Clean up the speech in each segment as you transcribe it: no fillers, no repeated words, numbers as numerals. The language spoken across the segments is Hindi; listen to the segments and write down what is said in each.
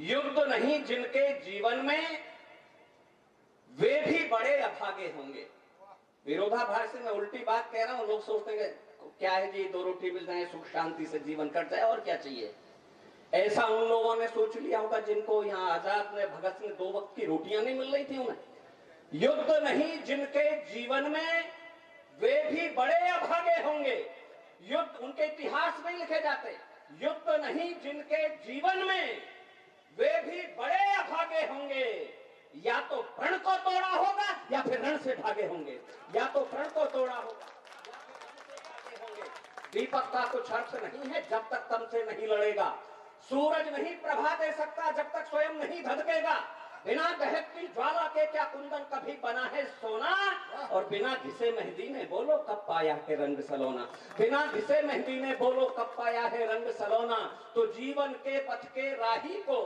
युद्ध नहीं जिनके जीवन में वे भी बड़े अभागे होंगे। विरोधाभास से मैं उल्टी बात कह रहा हूं। लोग सोचते हैं क्या है जी, 2 रोटी मिल जाए सुख शांति से जीवन कट जाए, और क्या चाहिए। ऐसा उन लोगों ने सोच लिया होगा जिनको यहाँ आजाद ने, भगत सिंह 2 वक्त की रोटियां नहीं मिल रही थी उन्हें। युद्ध नहीं जिनके जीवन में वे भी बड़े अभागे होंगे। युद्ध उनके इतिहास में लिखे जाते। युद्ध नहीं जिनके जीवन में वे भी बड़े अभागे होंगे। या तो प्रण को तोड़ा होगा या फिर रण से भागे होंगे। या तो प्रण को तोड़ा होगा या फिर रण से भागे होंगे। दीपक का कुछ अर्थ नहीं है जब तक तम से नहीं लड़ेगा। सूरज नहीं प्रभा दे सकता जब तक स्वयं नहीं धधकेगा। बिना दहकती ज्वाला के क्या कुंदन कभी बना है सोना। और बिना घिसे मेहंदी ने बोलो कब पाया है रंग सलोना। बिना घिसे मेहंदी ने बोलो कब पाया है रंग सलोना। तो जीवन के पथ के राही को,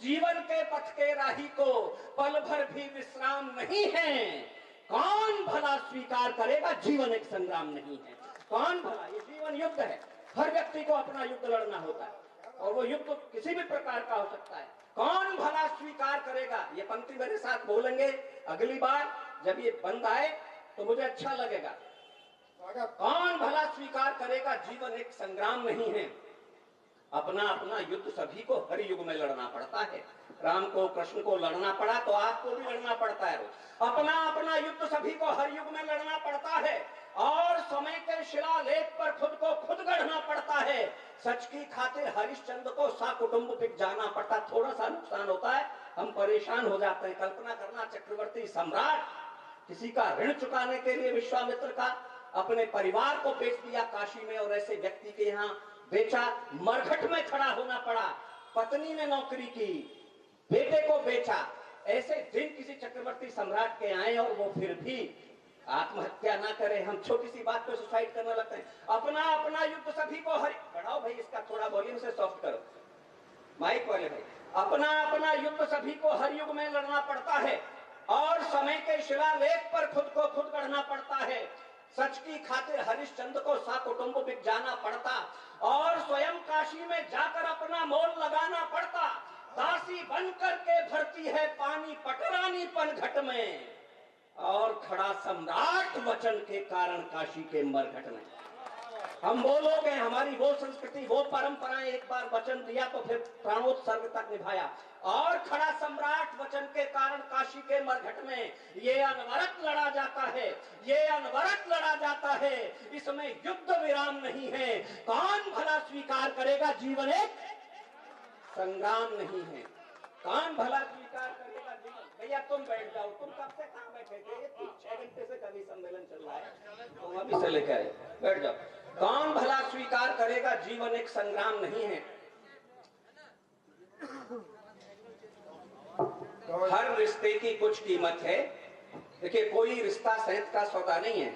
जीवन के पथ के राही को पल भर भी विश्राम नहीं है। कौन भला स्वीकार करेगा जीवन एक संग्राम नहीं है। कौन भला, ये जीवन युद्ध है। हर व्यक्ति को अपना युद्ध लड़ना होता है और वो युद्ध किसी भी प्रकार का हो सकता है। कौन भला स्वीकार करेगा। ये पंक्ति मेरे साथ बोलेंगे अगली बार जब ये बंद आए तो मुझे अच्छा लगेगा। कौन भला स्वीकार करेगा जीवन एक संग्राम नहीं है। अपना अपना युद्ध सभी को हर युग में लड़ना पड़ता है। राम को, कृष्ण को लड़ना पड़ा तो आपको भी लड़ना पड़ता है। अपना अपना युद्ध सभी को हर युग में लड़ना पड़ता है और समय के शिलालेख पर खुद को खुद गढ़ना पड़ता है। सच की खातिर हरिश्चंद्र को साकुटुंब जाना पड़ता। थोड़ा सा नुकसान होता है, हम परेशान हो जाते हैं। कल्पना करना, चक्रवर्ती सम्राट किसी का ऋण चुकाने के लिए विश्वामित्र का अपने परिवार को बेच दिया काशी में, और ऐसे व्यक्ति के यहाँ बेचा, मरघट में खड़ा होना पड़ा। पत्नी ने नौकरी की, बेटे को बेचा। ऐसे दिन किसी चक्रवर्ती सम्राट के आए और वो फिर भी आत्महत्या ना करे। हम छोटी सी बात पे सुसाइड करने लगते हैं। अपना अपना युद्ध सभी को हर, बढ़ाओ भाई इसका थोड़ा वॉल्यूम से सॉफ्ट करो माइक वाले भाई। अपना अपना युद्ध सभी को हर युग में लड़ना पड़ता है और समय के शिलालेख पर खुद को खुद गढ़ना पड़ता है। सच की खातिर हरिश्चंद्र को साकुटुंब बिक जाना पड़ता और स्वयं काशी में जाकर अपना मोल लगाना पड़ता। दासी बनकर के भरती है पानी पटरानी पनघट में और खड़ा सम्राट वचन के कारण काशी के मरघट में। हम वो लोग हैं, हमारी वो संस्कृति, वो परंपराएं, एक बार वचन दिया तो फिर प्राणोत्सर्ग तक निभाया। और खड़ा सम्राट वचन के कारण काशी के मरघट में ये अनवरत लड़ा जाता है, ये अनवरत लड़ा जाता है। इसमें युद्ध विराम नहीं है। कौन भला स्वीकार करेगा जीवन एक संग्राम नहीं है। कौन भला स्वीकार करेगा जीवन। भैया तुम बैठ जाओ, तुम कब से कहाँ बैठे थे। 6 घंटे से कभी सम्मेलन चल रहा है, तुम अभी से लेकर आए, बैठ जाओ। कौन भला स्वीकार करेगा जीवन एक संग्राम नहीं है। हर रिश्ते की कुछ कीमत है। देखिए, कोई रिश्ता सेहत का सौदा नहीं है।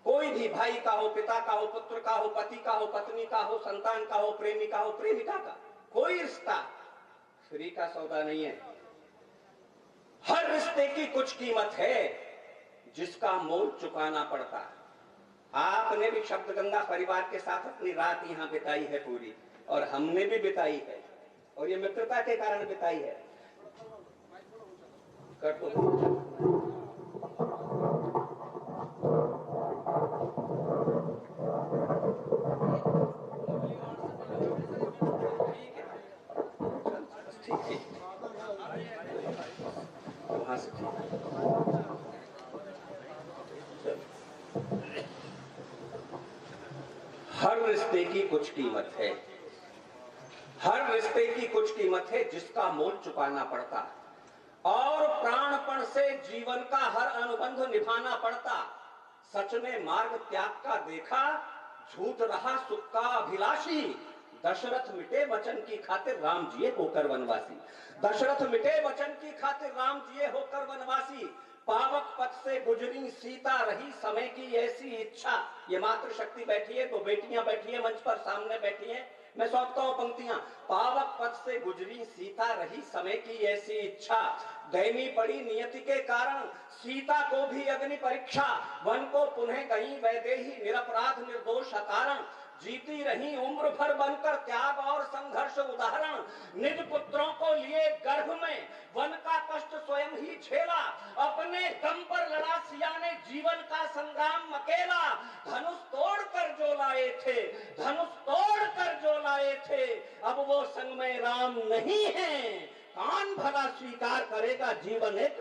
कोई भी भाई का हो, पिता का हो, पुत्र का हो, पति का हो, पत्नी का हो, संतान का हो, प्रेमी का हो, प्रेमिका का, कोई रिश्ता फ्री का सौदा नहीं है। हर रिश्ते की कुछ कीमत है जिसका मोल चुकाना पड़ता है। आपने भी शब्द गंगा परिवार के साथ अपनी रात यहाँ बिताई है पूरी, और हमने भी बिताई है, और ये मित्रता के कारण बिताई है। कर दो। वहां से हर रिश्ते की कुछ कीमत है। हर रिश्ते की कुछ कीमत है जिसका मोल चुकाना पड़ता और प्राणपण से जीवन का हर अनुबंध निभाना पड़ता। सच ने मार्ग त्याग का देखा, झूठ रहा सुख का अभिलाषी। दशरथ मिटे वचन की खातिर राम जिए होकर वनवासी। दशरथ मिटे वचन की खातिर राम जिए होकर वनवासी। पावक पथ से गुजरी सीता रही समय की ऐसी इच्छा। ये मातृशक्ति बैठी है, तो बेटियां बैठी है मंच पर, सामने बैठी है, मैं सौंपता हूं पंक्तियां। पावक पथ से गुजरी सीता रही समय की ऐसी इच्छा। दैनी पड़ी नियति के कारण सीता को भी अग्नि परीक्षा। वन को पुनः गई वैदेही निरपराध निर्दोष अकारण। जीती रही उम्र भर बनकर त्याग और संघर्ष उदाहरण। निज पुत्रों को लिए गर्भ में वन का कष्ट स्वयं ही झेला, अपने दम पर लड़ा सिया ने जीवन का संग्राम अकेला। धनुष तोड़ कर जो लाए थे, धनुष तोड़ कर जो लाए थे, अब वो संग में राम नहीं है। कौन भला स्वीकार करेगा जीवन एक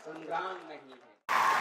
संग्राम नहीं है।